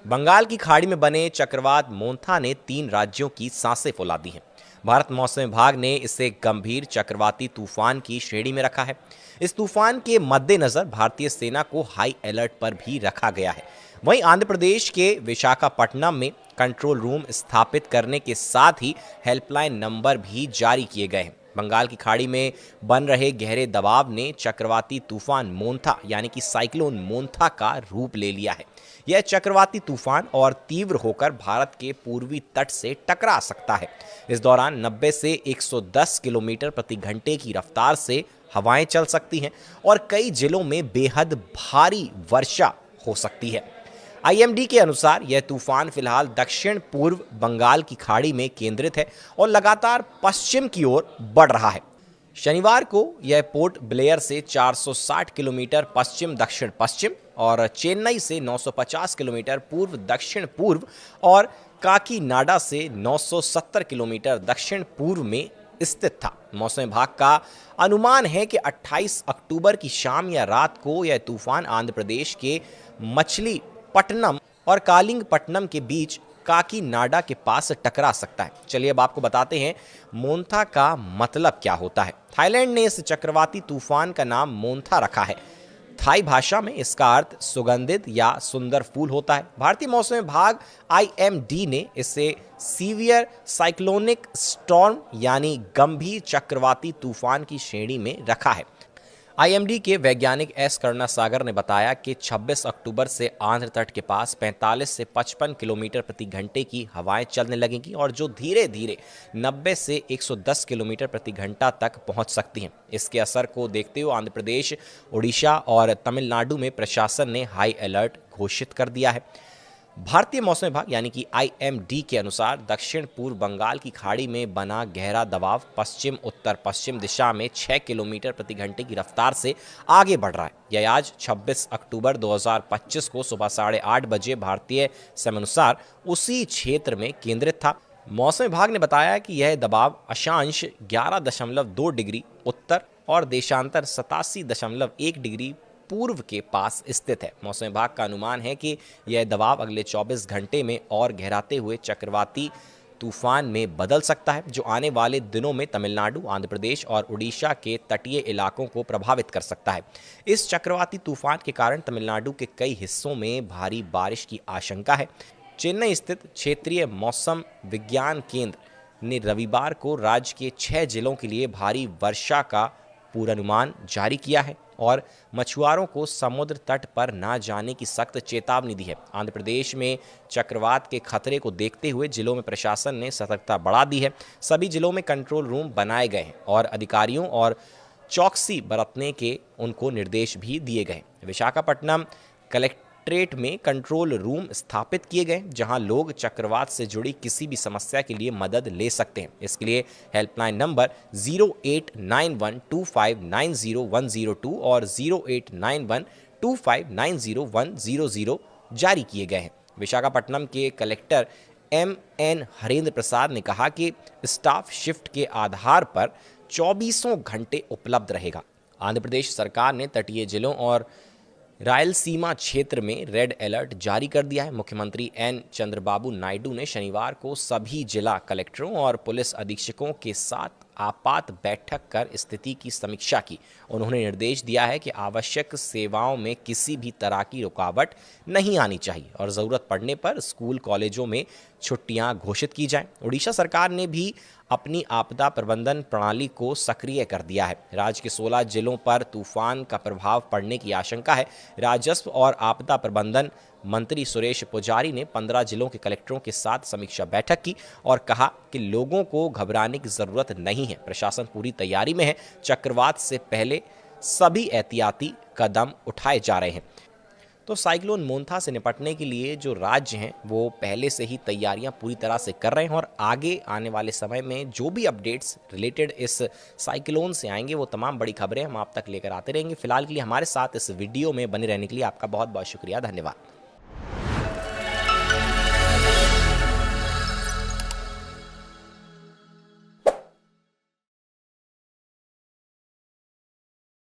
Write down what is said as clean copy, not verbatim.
बंगाल की खाड़ी में बने चक्रवात मोंथा ने 3 राज्यों की सांसें फुला दी हैं। भारत मौसम विभाग ने इसे गंभीर चक्रवाती तूफान की श्रेणी में रखा है। इस तूफान के मद्देनजर भारतीय सेना को हाई अलर्ट पर भी रखा गया है। वहीं आंध्र प्रदेश के विशाखापट्टनम में कंट्रोल रूम स्थापित करने के साथ ही हेल्पलाइन नंबर भी जारी किए गए हैं। बंगाल की खाड़ी में बन रहे गहरे दबाव ने चक्रवाती तूफान मोंथा यानी कि साइक्लोन मोंथा का रूप ले लिया है। यह चक्रवाती तूफान और तीव्र होकर भारत के पूर्वी तट से टकरा सकता है। इस दौरान 90 से 110 किलोमीटर प्रति घंटे की रफ्तार से हवाएं चल सकती हैं और कई जिलों में बेहद भारी वर्षा हो सकती है। आईएमडी के अनुसार यह तूफान फिलहाल दक्षिण पूर्व बंगाल की खाड़ी में केंद्रित है और लगातार पश्चिम की ओर बढ़ रहा है। शनिवार को यह पोर्ट ब्लेयर से 460 किलोमीटर पश्चिम दक्षिण पश्चिम और चेन्नई से 950 किलोमीटर पूर्व दक्षिण पूर्व और काकीनाडा से 970 किलोमीटर दक्षिण पूर्व में स्थित था। मौसम विभाग का अनुमान है कि 28 अक्टूबर की शाम या रात को यह तूफान आंध्र प्रदेश के मछलीपट्टनम और कालिंगपट्टनम के बीच काकीनाडा के पास टकरा सकता है। चलिए अब आपको बताते हैं मोंथा का मतलब क्या होता है। थाईलैंड ने इस चक्रवाती तूफान का नाम मोंथा रखा है। थाई भाषा में इसका अर्थ सुगंधित या सुंदर फूल होता है। भारतीय मौसम विभाग आईएमडी ने इसे सीवियर साइक्लोनिक स्टॉर्म यानी गंभीर चक्रवाती तूफान की श्रेणी में रखा है। आईएमडी के वैज्ञानिक एस करुणासागर ने बताया कि 26 अक्टूबर से आंध्र तट के पास 45 से 55 किलोमीटर प्रति घंटे की हवाएं चलने लगेंगी और जो धीरे धीरे 90 से 110 किलोमीटर प्रति घंटा तक पहुंच सकती हैं। इसके असर को देखते हुए आंध्र प्रदेश, उड़ीसा और तमिलनाडु में प्रशासन ने हाई अलर्ट घोषित कर दिया है। भारतीय मौसम विभाग यानी कि आईएमडी के अनुसार दक्षिण पूर्व बंगाल की खाड़ी में बना गहरा दबाव पश्चिम उत्तर पश्चिम दिशा में 6 किलोमीटर प्रति घंटे की रफ्तार से आगे बढ़ रहा है। यह आज 26 अक्टूबर 2025 को सुबह 8:30 बजे भारतीय समयानुसार उसी क्षेत्र में केंद्रित था। मौसम विभाग ने बताया कि यह दबाव अक्षांश 11.2 डिग्री उत्तर और देशांतर 87.1 डिग्री पूर्व के पास स्थित है। मौसम विभाग का अनुमान है कि यह दबाव अगले 24 घंटे में और गहराते हुए चक्रवाती तूफान में बदल सकता है, जो आने वाले दिनों में तमिलनाडु, आंध्र प्रदेश और उड़ीसा के तटीय इलाकों को प्रभावित कर सकता है। इस चक्रवाती तूफान के कारण तमिलनाडु के कई हिस्सों में भारी बारिश की आशंका है। चेन्नई स्थित क्षेत्रीय मौसम विज्ञान केंद्र ने रविवार को राज्य के 6 जिलों के लिए भारी वर्षा का पूर्वानुमान जारी किया है और मछुआरों को समुद्र तट पर न जाने की सख्त चेतावनी दी है। आंध्र प्रदेश में चक्रवात के खतरे को देखते हुए जिलों में प्रशासन ने सतर्कता बढ़ा दी है। सभी जिलों में कंट्रोल रूम बनाए गए हैं और अधिकारियों और चौकसी बरतने के उनको निर्देश भी दिए गए। विशाखापट्टनम कलेक्ट्रेट में कंट्रोल रूम स्थापित किए गए जहां लोग चक्रवात से जुड़ी किसी भी समस्या के लिए मदद ले सकते हैं। इसके लिए हेल्पलाइन नंबर 089125900102 और 089125900100 जारी किए गए हैं। विशाखापट्टनम के कलेक्टर एम.एन. हरेंद्र प्रसाद ने कहा कि स्टाफ शिफ्ट के आधार पर 24 घंटे उपलब्ध रहेगा। आंध्र प्रदेश सरकार ने तटीय जिलों और रायलसीमा क्षेत्र में रेड अलर्ट जारी कर दिया है। मुख्यमंत्री एन चंद्रबाबू नायडू ने शनिवार को सभी जिला कलेक्टरों और पुलिस अधीक्षकों के साथ आपात बैठक कर स्थिति की समीक्षा की। उन्होंने निर्देश दिया है कि आवश्यक सेवाओं में किसी भी तरह की रुकावट नहीं आनी चाहिए और ज़रूरत पड़ने पर स्कूल कॉलेजों में छुट्टियां घोषित की जाएं। उड़ीसा सरकार ने भी अपनी आपदा प्रबंधन प्रणाली को सक्रिय कर दिया है। राज्य के 16 जिलों पर तूफान का प्रभाव पड़ने की आशंका है। राजस्व और आपदा प्रबंधन मंत्री सुरेश पुजारी ने 15 जिलों के कलेक्टरों के साथ समीक्षा बैठक की और कहा कि लोगों को घबराने की जरूरत नहीं है। प्रशासन पूरी तैयारी में है। चक्रवात से पहले सभी एहतियाती कदम उठाए जा रहे हैं। तो साइक्लोन मोंथा से निपटने के लिए जो राज्य हैं वो पहले से ही तैयारियां पूरी तरह से कर रहे हैं और आगे आने वाले समय में जो भी अपडेट्स रिलेटेड इस साइक्लोन से आएंगे वो तमाम बड़ी खबरें हम आप तक लेकर आते रहेंगे। फिलहाल के लिए हमारे साथ इस वीडियो में बने रहने के लिए आपका बहुत बहुत शुक्रिया। धन्यवाद।